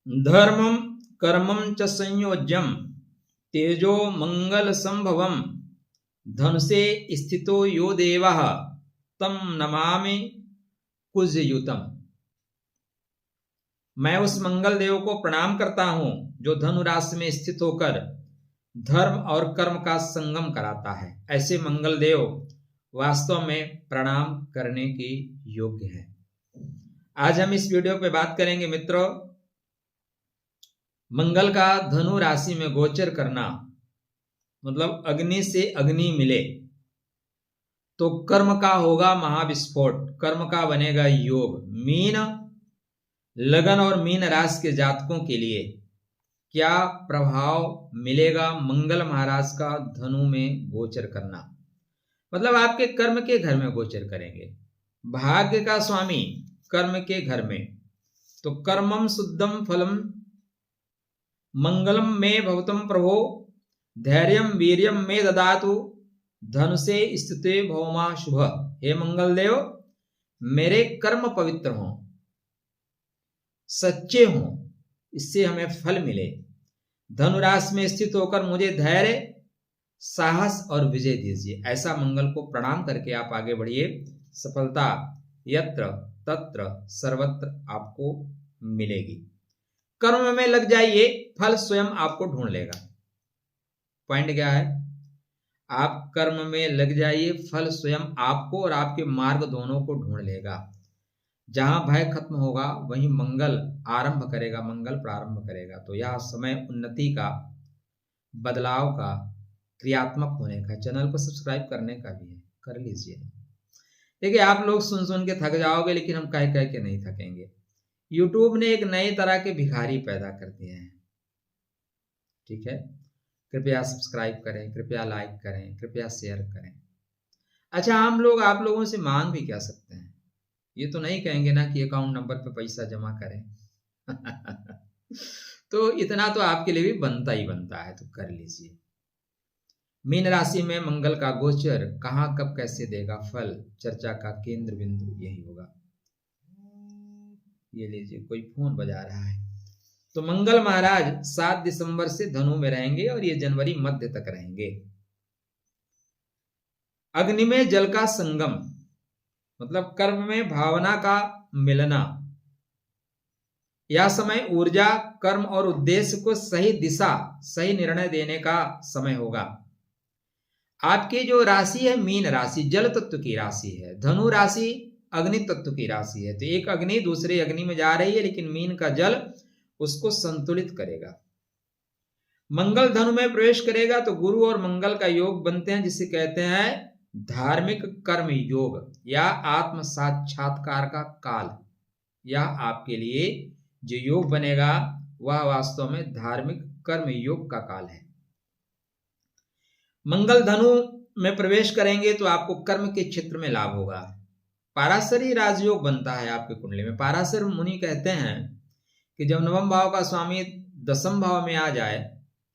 धर्मं कर्मं च संयोज्यं तेजो मंगल संभवम धनुषे स्थितो यो देवः तम नमामि कुजयुतम। मैं उस मंगल देव को प्रणाम करता हूं जो धनु राशि में स्थित होकर धर्म और कर्म का संगम कराता है। ऐसे मंगल देव वास्तव में प्रणाम करने के योग्य है। आज हम इस वीडियो पे बात करेंगे मित्रों, मंगल का धनु राशि में गोचर करना मतलब अग्नि से अग्नि मिले तो कर्म का होगा महाविस्फोट, कर्म का बनेगा योग। मीन लगन और मीन राशि के जातकों के लिए क्या प्रभाव मिलेगा मंगल महाराज का धनु में गोचर करना, मतलब आपके कर्म के घर में गोचर करेंगे। भाग्य का स्वामी कर्म के घर में, तो कर्मम शुद्धम फलम मंगलम में भवतम प्रभो धैर्यम वीर्यम में ददातु धनुषे स्थिते भौमा शुभ। हे मंगल देव, मेरे कर्म पवित्र हों, सच्चे हों, इससे हमें फल मिले। धनुराशि में स्थित होकर मुझे धैर्य, साहस और विजय दीजिए। ऐसा मंगल को प्रणाम करके आप आगे बढ़िए। सफलता यत्र तत्र सर्वत्र आपको मिलेगी। कर्म में लग जाइए, फल स्वयं आपको ढूंढ लेगा। पॉइंट क्या है? आप कर्म में लग जाइए, फल स्वयं आपको और आपके मार्ग दोनों को ढूंढ लेगा। जहां भय खत्म होगा वहीं मंगल आरंभ करेगा, मंगल प्रारंभ करेगा। तो यह समय उन्नति का, बदलाव का, क्रियात्मक होने का। चैनल को सब्सक्राइब करने का भी है, कर लीजिए। देखिए, आप लोग सुन सुन के थक जाओगे, लेकिन हम कह कह के नहीं थकेंगे। यूट्यूब ने एक नई तरह के भिखारी पैदा कर दिए हैं, ठीक है। कृपया सब्सक्राइब करें, कृपया लाइक करें, कृपया शेयर करें। अच्छा, हम लोग आप लोगों से मांग भी क्या सकते हैं? ये तो नहीं कहेंगे ना कि अकाउंट नंबर पे पैसा जमा करें तो इतना तो आपके लिए भी बनता ही बनता है, तो कर लीजिए। मीन राशि में मंगल का गोचर कहां कब कैसे देगा फल, चर्चा का केंद्र बिंदु यही होगा। ये लीजिए, कोई फोन बजा रहा है। तो मंगल महाराज 7 दिसंबर से धनु में रहेंगे और ये जनवरी मध्य तक रहेंगे। अग्नि में जल का संगम मतलब कर्म में भावना का मिलना। यह समय ऊर्जा, कर्म और उद्देश्य को सही दिशा, सही निर्णय देने का समय होगा। आपकी जो राशि है मीन राशि, जल तत्व की राशि है। धनु राशि अग्नि तत्व की राशि है। तो एक अग्नि दूसरे अग्नि में जा रही है, लेकिन मीन का जल उसको संतुलित करेगा। मंगल धनु में प्रवेश करेगा तो गुरु और मंगल का योग बनते हैं, जिसे कहते हैं धार्मिक कर्म योग या आत्म साक्षात्कार का काल। यह आपके लिए जो योग बनेगा वह वास्तव में धार्मिक कर्म योग का काल है। मंगल धनु में प्रवेश करेंगे तो आपको कर्म के क्षेत्र में लाभ होगा। पाराशरी राजयोग बनता है आपके कुंडली में। पाराशर मुनि कहते हैं कि जब नवम भाव का स्वामी 10वें भाव में आ जाए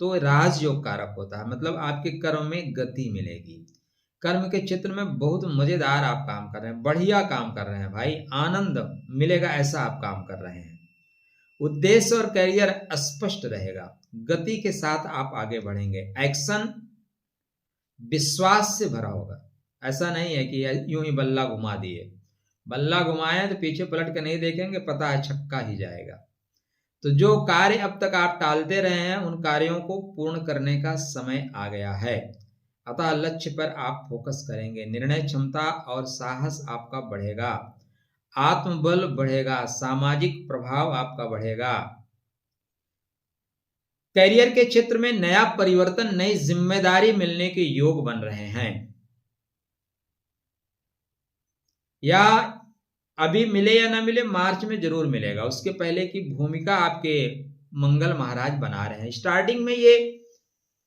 तो राजयोग कारक होता है, मतलब आपके कर्म में गति मिलेगी। कर्म के क्षेत्र में बहुत मजेदार आप काम कर रहे हैं, बढ़िया काम कर रहे हैं भाई, आनंद मिलेगा ऐसा आप काम कर रहे हैं। उद्देश्य और करियर स्पष्ट रहेगा, गति के साथ आप आगे बढ़ेंगे। एक्शन विश्वास से भरा होगा। ऐसा नहीं है कि यूं ही बल्ला घुमा दिए, बल्ला घुमाए तो पीछे पलट के नहीं देखेंगे, पता है छक्का ही जाएगा। तो जो कार्य अब तक आप टालते रहे हैं उन कार्यों को पूर्ण करने का समय आ गया है। अतः लक्ष्य पर आप फोकस करेंगे। निर्णय क्षमता और साहस आपका बढ़ेगा, आत्मबल बढ़ेगा, सामाजिक प्रभाव आपका बढ़ेगा। करियर के क्षेत्र में नया परिवर्तन, नई जिम्मेदारी मिलने के योग बन रहे हैं, या अभी मिले या ना मिले, मार्च में जरूर मिलेगा। उसके पहले की भूमिका आपके मंगल महाराज बना रहे हैं। स्टार्टिंग में ये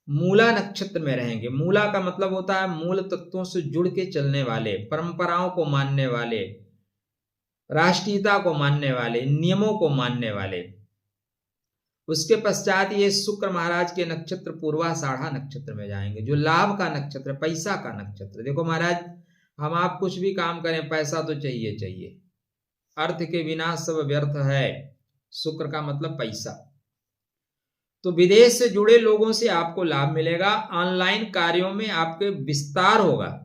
मूला नक्षत्र में रहेंगे। मूला का मतलब होता है मूल तत्वों से जुड़ के चलने वाले, परंपराओं को मानने वाले, राष्ट्रीयता को मानने वाले, नियमों को मानने वाले। उसके पश्चात ये शुक्र महाराज के नक्षत्र पूर्वाषाढ़ा नक्षत्र में जाएंगे, जो लाभ का नक्षत्र, पैसा का नक्षत्र। देखो महाराज, हम आप कुछ भी काम करें पैसा तो चाहिए चाहिए, अर्थ के बिना सब व्यर्थ है। शुक्र का मतलब पैसा। तो विदेश से जुड़े लोगों से आपको लाभ मिलेगा। ऑनलाइन कार्यों में आपके विस्तार होगा।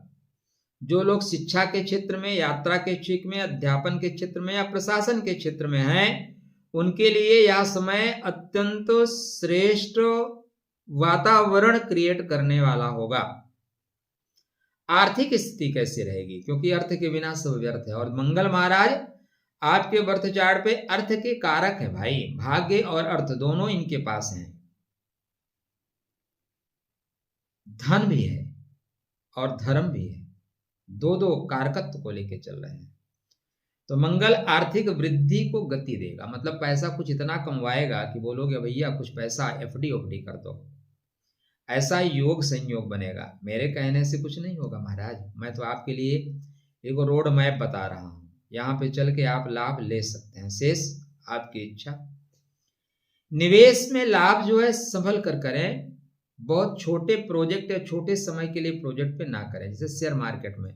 जो लोग शिक्षा के क्षेत्र में, यात्रा के क्षेत्र में, अध्यापन के क्षेत्र में या प्रशासन के क्षेत्र में हैं, उनके लिए यह समय अत्यंत श्रेष्ठ वातावरण क्रिएट करने वाला होगा। आर्थिक स्थिति कैसी रहेगी, क्योंकि अर्थ के बिना सब व्यर्थ है। और मंगल महाराज आपके बर्थ चार्ट पे अर्थ के कारक है भाई। भाग्य और अर्थ दोनों इनके पास हैं। धन भी है और धर्म भी है, दो दो कारकत्व को लेके चल रहे हैं। तो मंगल आर्थिक वृद्धि को गति देगा, मतलब पैसा कुछ इतना कमवाएगा कि बोलोगे भैया कुछ पैसा एफडी ओफडी कर दो। ऐसा योग संयोग बनेगा। मेरे कहने से कुछ नहीं होगा महाराज, मैं तो आपके लिए एक रोड मैप बता रहा हूं। यहाँ पे चल के आप लाभ ले सकते हैं, शेष आपकी इच्छा। निवेश में लाभ जो है संभल कर करें। बहुत छोटे प्रोजेक्ट या छोटे समय के लिए प्रोजेक्ट पे ना करें। जैसे शेयर मार्केट में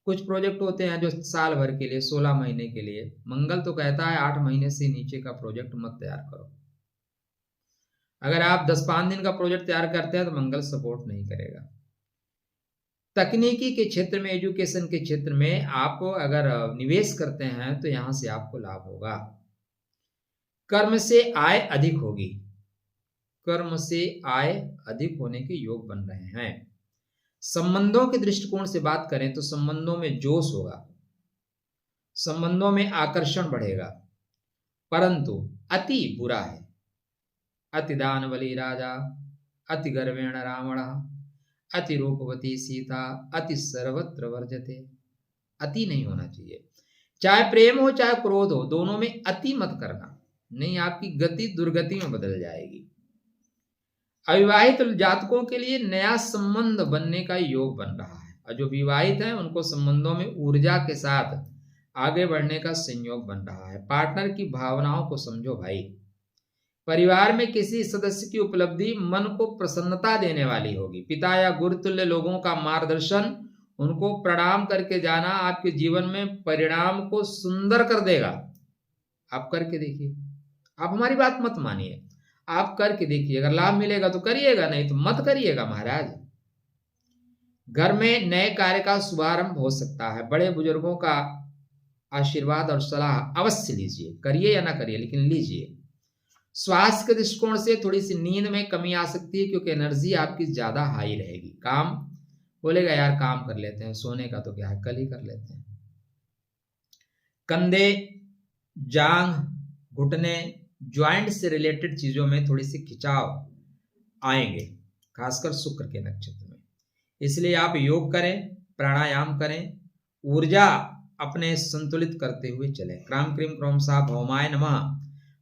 कुछ प्रोजेक्ट होते हैं जो साल भर के लिए, 16 महीने के लिए। मंगल तो कहता है 8 महीने से नीचे का प्रोजेक्ट मत तैयार करो। अगर आप 10-5 दिन का प्रोजेक्ट तैयार करते हैं तो मंगल सपोर्ट नहीं करेगा। तकनीकी के क्षेत्र में, एजुकेशन के क्षेत्र में आप अगर निवेश करते हैं तो यहां से आपको लाभ होगा। कर्म से आय अधिक होगी। कर्म से आय अधिक होने के योग बन रहे हैं। संबंधों के दृष्टिकोण से बात करें तो संबंधों में जोश होगा, संबंधों में आकर्षण बढ़ेगा, परंतु अति बुरा है। अति दान बलि राजा, अति गर्वेण रावण, अति रूपवती सीता, अति सर्वत्र वर्जते। अति नहीं होना चाहिए। चाहे प्रेम हो चाहे क्रोध हो, दोनों में अति मत करना, नहीं आपकी गति दुर्गति में बदल जाएगी। अविवाहित जातकों के लिए नया संबंध बनने का योग बन रहा है, और जो विवाहित हैं उनको संबंधों में ऊर्जा के साथ आगे बढ़ने का संयोग बन रहा है। पार्टनर की भावनाओं को समझो भाई। परिवार में किसी सदस्य की उपलब्धि मन को प्रसन्नता देने वाली होगी। पिता या गुरुतुल्य लोगों का मार्गदर्शन, उनको प्रणाम करके जाना आपके जीवन में परिणाम को सुंदर कर देगा। आप करके देखिए। आप हमारी बात मत मानिए, आप करके देखिए। अगर लाभ मिलेगा तो करिएगा, नहीं तो मत करिएगा महाराज। घर में नए कार्य का शुभारंभ हो सकता है। बड़े बुजुर्गों का आशीर्वाद और सलाह अवश्य लीजिए। करिए या ना करिए, लेकिन लीजिए। स्वास्थ्य के दृष्टिकोण से थोड़ी सी नींद में कमी आ सकती है, क्योंकि एनर्जी आपकी ज्यादा हाई रहेगी। काम बोलेगा यार काम कर लेते हैं, सोने का तो क्या है, कल ही कर लेते हैं। कंधे, जांघ, घुटने, ज्वाइंट से रिलेटेड चीजों में थोड़ी सी खिंचाव आएंगे, खासकर शुक्र के नक्षत्र में। इसलिए आप योग करें, प्राणायाम करें, ऊर्जा अपने संतुलित करते हुए चले। क्राम क्रीम क्रोम सा भौमाय नमः,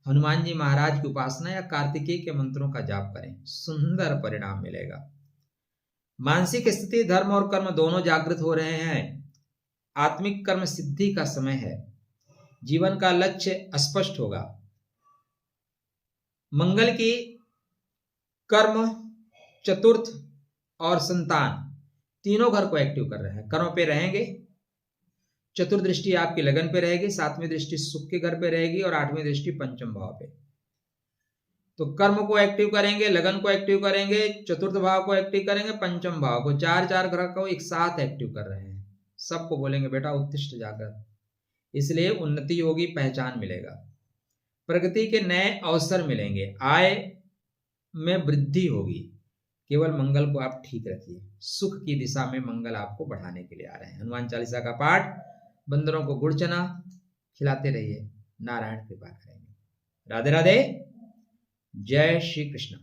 हनुमान जी महाराज की उपासना या कार्तिकेय के मंत्रों का जाप करें, सुंदर परिणाम मिलेगा। मानसिक स्थिति, धर्म और कर्म दोनों जागृत हो रहे हैं। आत्मिक कर्म सिद्धि का समय है। जीवन का लक्ष्य स्पष्ट होगा। मंगल की कर्म, चतुर्थ और संतान तीनों घर को एक्टिव कर रहे हैं। कर्म पे रहेंगे, चतुर्दृष्टि आपकी लगन पे रहेगी, 7वीं दृष्टि सुख के घर पे रहेगी और 8वीं दृष्टि पंचम भाव पे। तो कर्म को एक्टिव करेंगे, लगन को एक्टिव करेंगे, चतुर्थ भाव को एक्टिव करेंगे, पंचम भाव को, 4 ग्रह को एक साथ एक्टिव कर रहे हैं। सबको बोलेंगे बेटा उत्तिष्ठ जाकर। इसलिए उन्नति होगी, पहचान मिलेगा, प्रगति के नए अवसर मिलेंगे, आय में वृद्धि होगी। केवल मंगल को आप ठीक रखिए। सुख की दिशा में मंगल आपको बढ़ाने के लिए आ रहे हैं। हनुमान चालीसा का पाठ, बंदरों को गुड़ चना खिलाते रहिए, नारायण कृपा करेंगे। राधे राधे, जय श्री कृष्ण।